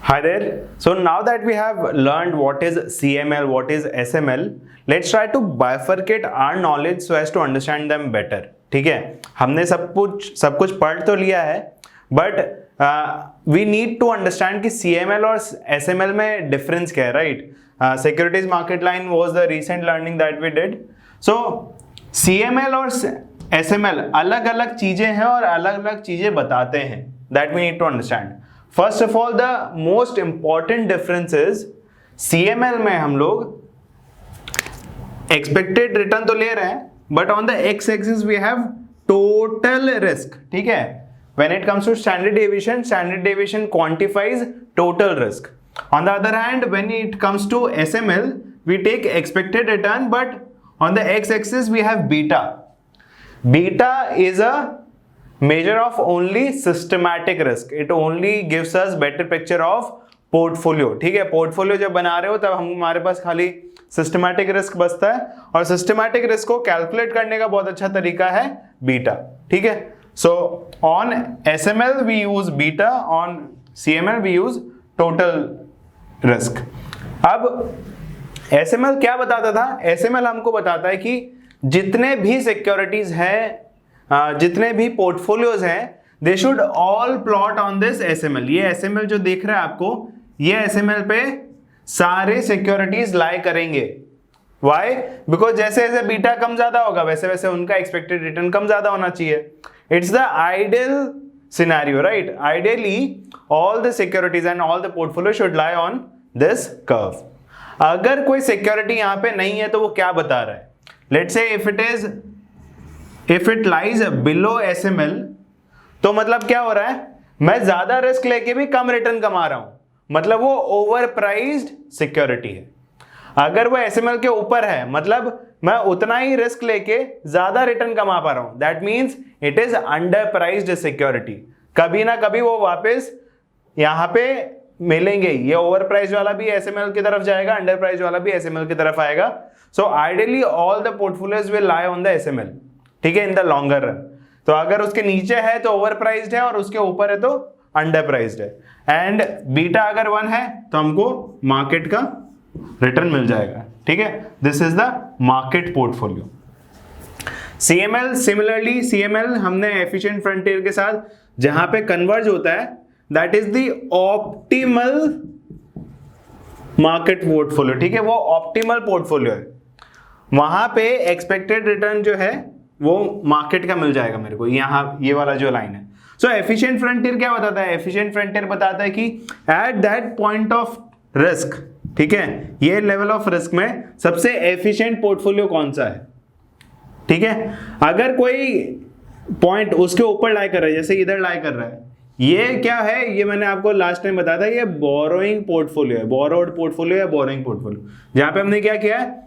Hi there. So now that we have learned what is CML, what is SML, let's try to bifurcate our knowledge so as to understand them better. ठीक है, हमने सब कुछ पढ़ तो लिया है, but we need to understand कि CML और SML में डिफरेंस क्या है, right? Securities market line was the recent learning that we did. So CML और SML अलग अलग चीजें हैं और अलग अलग चीजें बताते हैं. That we need to understand. First of all, the most important difference is CML में हम लोग एक्सपेक्टेड रिटर्न तो ले रहे हैं, but on the X axis we have total risk. ठीक है, when it comes to standard deviation quantifies total risk. On the other hand, when it comes to SML, we take expected return, but on the x-axis we have beta. Beta is a measure of only systematic risk. It only gives us better picture of portfolio. ठीक है, portfolio जब बना रहे हो तब हमारे पास खाली systematic risk बचता है, और सिस्टमैटिक रिस्क को कैलकुलेट करने का बहुत अच्छा तरीका है बीटा. ठीक है, so on SML we use beta, on CML we use total risk. अब SML क्या बताता था? SML हमको बताता है कि जितने भी सिक्योरिटीज हैं, जितने भी पोर्टफोलियोज हैं, they should all plot on this SML. ये SML जो देख रहा है आपको, ये SML पे सारे सिक्योरिटीज लाई करेंगे. Why? बिकॉज जैसे जैसे बीटा कम ज्यादा होगा वैसे वैसे उनका एक्सपेक्टेड रिटर्न कम ज्यादा होना चाहिए. It's the ideal scenario, right? Ideally all the securities and all the portfolio should lie on this curve. अगर कोई सिक्योरिटी यहां पे नहीं है तो वो क्या बता रहा है? Let's say if it lies below SML, तो मतलब क्या हो रहा है? मैं ज्यादा रिस्क लेके भी कम रिटर्न कमा रहा हूं, मतलब वो ओवर प्राइज्ड सिक्योरिटी है. अगर वो SML के ऊपर है, मतलब मैं उतना ही रिस्क लेके ज्यादा रिटर्न कमा पा रहा हूं, that means it is under prized security. कभी ना कभी वो वापस यहां पे मिलेंगे. ये ओवर प्राइस वाला भी SML की तरफ जाएगा, अंडर प्राइस वाला भी SML की तरफ आएगा. So ideally all the portfolios will lie on the SML. ठीक है, इन द लॉन्गर रन. तो अगर उसके नीचे है तो ओवर प्राइस्ड है, और उसके ऊपर है तो अंडर प्राइस्ड है. एंड बीटा अगर 1 है तो हमको मार्केट का रिटर्न मिल जाएगा. ठीक है, this is the market portfolio. CML similarly, CML हमने एफिशिएंट फ्रंटियर के साथ जहां पे कन्वर्ज होता है, that is the optimal market portfolio. ठीक है, वो ऑप्टिमल पोर्टफोलियो है. वहां पे एक्सपेक्टेड रिटर्न जो है वो मार्केट का मिल जाएगा मेरे को, यहां ये वाला जो लाइन है. सो एफिशिएंट फ्रंटियर क्या बताता है? एफिशिएंट फ्रंटियर बताता है कि eight that point of risk, ठीक है, ये लेवल ऑफ रिस्क में सबसे एफिशिएंट पोर्टफोलियो कौन सा है. ठीक है, अगर कोई पॉइंट उसके ऊपर लाई कर रहा है, जैसे इधर लाई कर रहा है, ये क्या है? ये मैंने आपको लास्ट टाइम बताया था, ये बोरोइंग पोर्टफोलियो है, बोरोड पोर्टफोलियो या बोरोइंग पोर्टफोलियो. जहां पे हमने क्या किया है?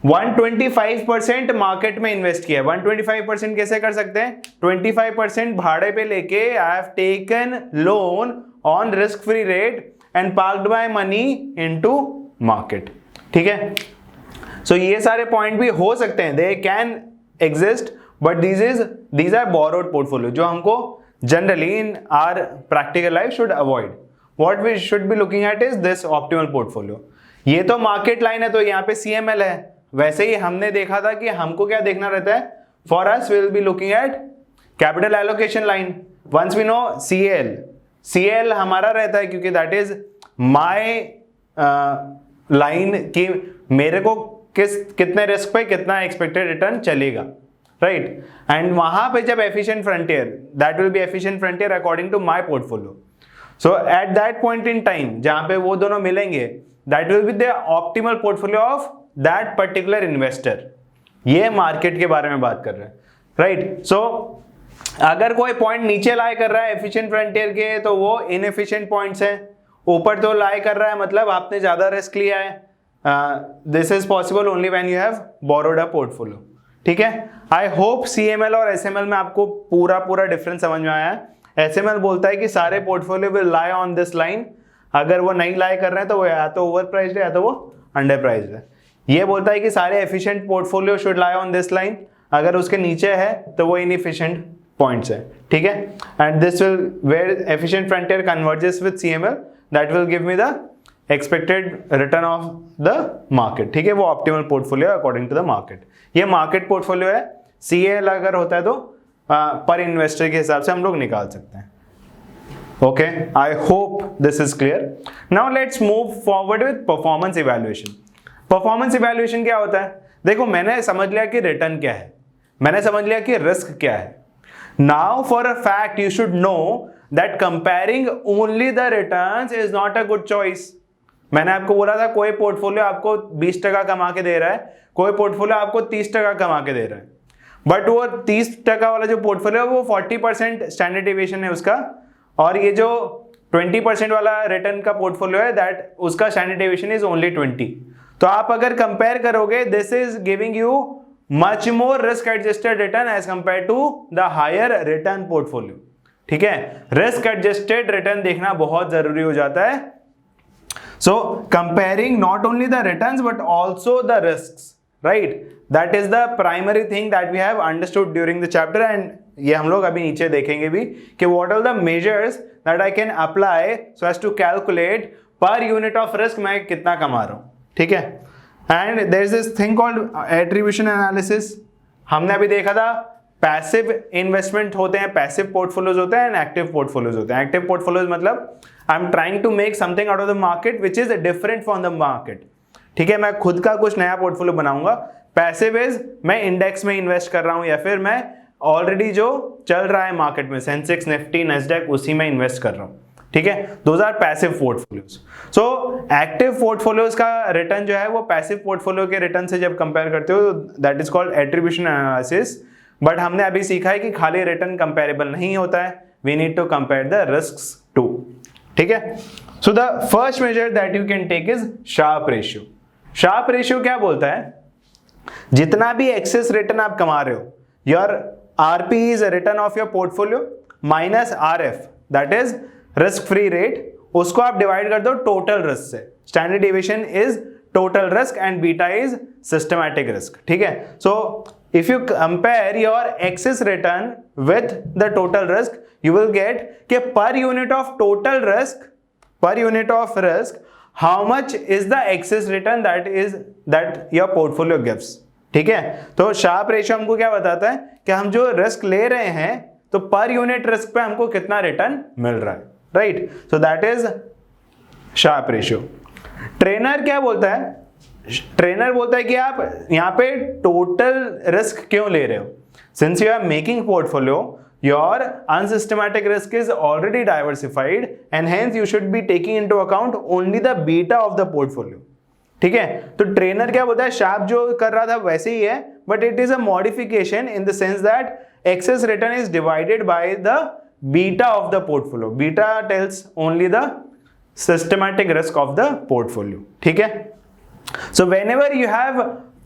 125% मार्केट में इन्वेस्ट किया है. 125% कैसे कर सकते हैं? 25% भाड़े पे लेके I have taken loan on risk free rate and parked my money into market. ठीक है, सो ये सारे पॉइंट भी हो सकते हैं, they can exist, but these are borrowed portfolio जो हमको generally in our practical life should avoid. What we should be looking at is this optimal portfolio. ये तो मार्केट लाइन है, तो यहाँ पे CML है. वैसे ही हमने देखा था कि हमको क्या देखना रहता है? For us we will be looking at capital allocation line. Once we know CL हमारा रहता है, क्योंकि that is my line कि मेरे को कितने रिस्क पे कितना एक्सपेक्टेड रिटर्न चलेगा, राइट? एंड वहां पे जब efficient frontier, that will be efficient frontier according to my portfolio. So at that point in time जहां पे वो दोनों मिलेंगे, that will be the optimal portfolio of that particular investor. ये मार्केट के बारे में बात कर रहे हैं, राइट? सो अगर कोई पॉइंट नीचे लाई कर रहा है एफिशिएंट फ्रंटियर के, तो वो इनएफिशिएंट पॉइंट्स हैं. ऊपर तो लाई कर रहा है, मतलब आपने ज्यादा रिस्क लिया है. This is possible only when you have borrowed a portfolio. ठीक है, आई होप CML और SML में आपको पूरा डिफरेंस समझ में आया है. SML बोलता है कि सारे portfolio will lie on this line. अगर वो नहीं लाई कर रहे हैं तो वो या तो ओवर प्राइस्ड है या तो वो अंडर प्राइस्ड है. ये बोलता है कि सारे efficient portfolio should lie on this line. अगर उसके नीचे है तो वो इनएफिशिएंट पॉइंट्स है. ठीक है, and this will where efficient frontier converges with CML, that will give me the expected return of the market. ठीक है, वो optimal portfolio according to the market. ये मार्केट पोर्टफोलियो है, CAL अगर होता है तो पर इन्वेस्टर के हिसाब से हम लोग निकाल सकते हैं। Okay, I hope this is clear. Now let's move forward with performance evaluation. Performance evaluation क्या होता है? देखो, मैंने समझ लिया कि रिटर्न क्या है, मैंने समझ लिया कि रिस्क क्या है। Now for a fact you should know that comparing only the returns is not a good choice. मैंने आपको बोला था कोई पोर्टफोलियो आपको 20% कमा के दे रहा है, कोई पोर्टफोलियो आपको 30% कमा के दे रहा है, बट वो 30% वाला जो पोर्टफोलियो है वो 40% स्टैंडर्ड डेविएशन है उसका, और ये जो 20% वाला रिटर्न का पोर्टफोलियो है दैट उसका स्टैंडर्ड डेविएशन इज ओनली 20। तो आप अगर कंपेयर करोगे, this is giving you much more risk adjusted return as compare to the higher return portfolio. ठीक है, रिस्क एडजस्टेड रिटर्न देखना बहुत जरूरी हो जाता है। सो comparing not only the returns but also the risks, right? That is the primary thing that we have understood during the chapter, and ये हम लोग अभी नीचे देखेंगे भी कि what are the measures that I can apply so as to calculate per unit of risk मैं कितना कमा रहा हूँ। ठीक है, and there is this thing called attribution analysis। हमने अभी देखा था पैसिव इन्वेस्टमेंट होते हैं, पैसिव पोर्टफोलियोज होते हैं, एंड एक्टिव पोर्टफोलियोज होते हैं। एक्टिव पोर्टफोलियोज मतलब I am trying to make something out of the market which is different from the market. ठीक है, मैं खुद का कुछ नया पोर्टफोलियो बनाऊंगा। पैसिव इज मैं इंडेक्स में इन्वेस्ट कर रहा हूं, या फिर मैं ऑलरेडी जो चल रहा है मार्केट में सेंसेक्स, निफ्टी, नैस्डैक, उसी में इन्वेस्ट कर रहा हूं। ठीक है, those are passive portfolios. So active portfolios का रिटर्न जो है वो पैसिव पोर्टफोलियो के रिटर्न से जब कंपेयर करते हो that is called attribution analysis. But हमने अभी सीखा है कि खाली रिटर्न कंपेरेबल नहीं होता है, we need to compare the risks too. ठीक है, so the first measure that you can take is Sharpe ratio. Sharpe ratio क्या बोलता है? जितना भी एक्सेस रिटर्न आप कमा रहे हो, your RP is return of your portfolio minus RF that is risk free rate, उसको आप डिवाइड कर दो टोटल रिस्क से। Standard deviation is total risk and beta is systematic risk. ठीक है, सो if you compare your excess return with the total risk, you will get कि per unit of total risk, per unit of risk, how much is the excess return that your portfolio gives। ठीक है, तो Sharpe ratio हमको क्या बताता है कि हम जो रिस्क ले रहे हैं तो पर यूनिट रिस्क पे हमको कितना रिटर्न मिल रहा है, right? So that is Sharpe ratio. Trainer क्या बोलता है? ट्रेनर बोलता है कि आप यहाँ पे टोटल रिस्क क्यों ले रहे हो? Since you are making portfolio, your unsystematic risk is already diversified and hence you should be taking into account only the beta of the portfolio. ठीक है, तो ट्रेनर क्या बोलता है? शार्प जो कर रहा था वैसे ही है, but it is a modification in the sense that excess return is divided by the beta of the portfolio. Beta tells only the systematic risk of the portfolio. ठीक है, so whenever you have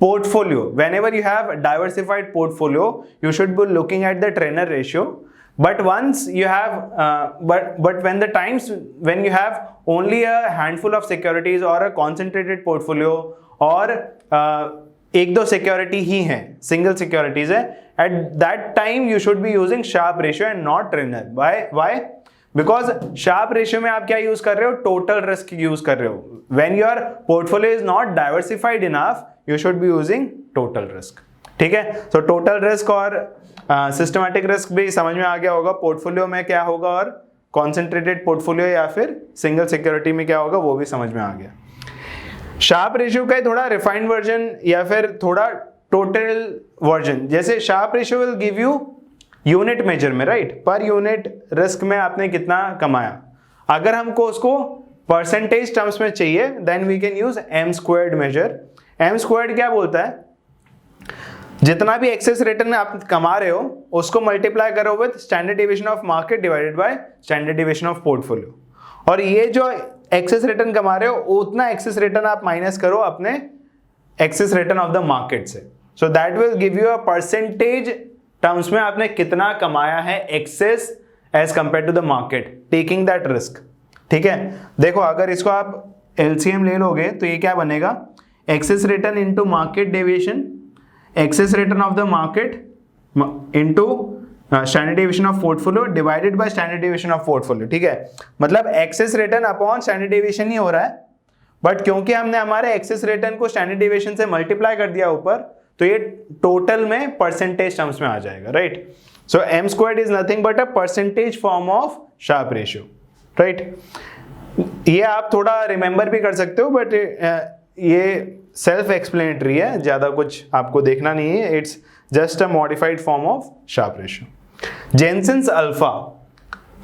portfolio, whenever you have diversified portfolio, you should be looking at the trainer ratio. But once you have but when the times when you have only a handful of securities or a concentrated portfolio or एक दो security ही है, single securities है, at that time you should be using sharp ratio and not trainer. Why? Because Sharpe ratio में आप क्या use कर रहे हो? टोटल रिस्क यूज कर रहे हो। When your portfolio is not diversified enough, you should be using total risk. ठीक है, सो टोटल रिस्क और सिस्टमैटिक रिस्क भी समझ में आ गया होगा। पोर्टफोलियो में क्या होगा और कॉन्सेंट्रेटेड पोर्टफोलियो या फिर सिंगल सिक्योरिटी में क्या होगा वो भी समझ में आ गया। शार्प रेशियो का थोड़ा रिफाइंड वर्जन या फिर थोड़ा टोटल वर्जन, जैसे Sharpe ratio will give you unit measure में, राइट? पर यूनिट रिस्क में आपने कितना कमाया। अगर हमको उसको परसेंटेज टर्म्स में चाहिए then we can use M squared measure. M squared क्या बोलता है? जितना भी एक्सेस रिटर्न आप कमा रहे हो उसको मल्टीप्लाई करो with standard deviation of market divided by standard deviation of portfolio. और ये जो एक्सेस रिटर्न कमा रहे हो उतना एक्सेस रिटर्न आप माइनस करो अपने excess return of the market से। So that will give you a percentage terms में आपने कितना कमाया है excess as compare to the market, taking that risk. ठीक है, देखो अगर इसको आप एलसीएम ले लोगे तो ये क्या बनेगा? Excess return into market deviation, excess return of the market into standard deviation of portfolio divided by standard deviation of portfolio, ठीक है। मतलब excess return upon standard deviation ही हो रहा है, बट क्योंकि हमने हमारे एक्सेस रिटर्न को स्टैंडर्ड डेविएशन से मल्टीप्लाई कर दिया ऊपर, तो ये टोटल में परसेंटेज टर्म्स में आ जाएगा, right. So M squared is nothing but a percentage form of Sharpe ratio, right. ये आप थोड़ा रिमेंबर भी कर सकते हो, बट ये सेल्फ एक्सप्लेनेटरी है, ज्यादा कुछ आपको देखना नहीं है, it's just a modified form of Sharpe ratio. Jensen's alpha,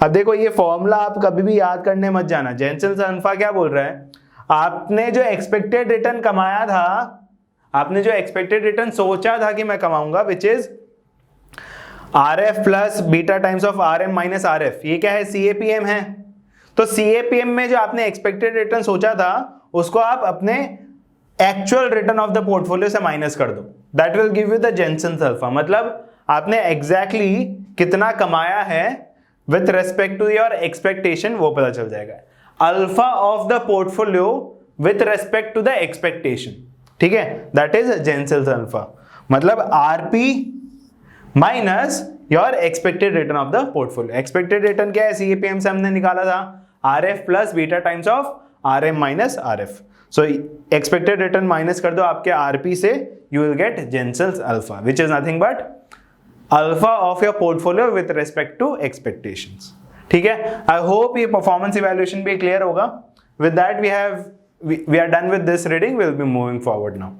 अब देखो ये फॉर्मूला आप कभी भी याद करने मत जाना। जेनसेंस अल्फा क्या बोल रहा है, आपने जो एक्सपेक्टेड रिटर्न कमाया था, आपने जो एक्सपेक्टेड रिटर्न सोचा था कि मैं कमाऊंगा, which is RF plus beta times of RM minus RF, ये क्या है, CAPM है। तो CAPM में जो आपने एक्सपेक्टेड रिटर्न सोचा था उसको आप अपने actual return of the portfolio से माइनस कर दो, that will give you the Jensen's alpha. मतलब आपने एग्जैक्टली कितना कमाया है with respect to your expectation, वो पता चल जाएगा। Alpha of the portfolio with respect to the expectation, ठीक है, दैट इज जेनसेंस अल्फा। मतलब RP minus your expected return of the portfolio. Expected return क्या है, CAPM से हमने निकाला था, RF plus beta times of RM minus RF। So expected return minus कर दो आपके RP से, you will get Jensen's alpha, which is nothing but alpha of your portfolio with respect to expectations, ठीक है। आई होप ये performance evaluation भी clear होगा। With that we are done with this reading, will be moving forward now.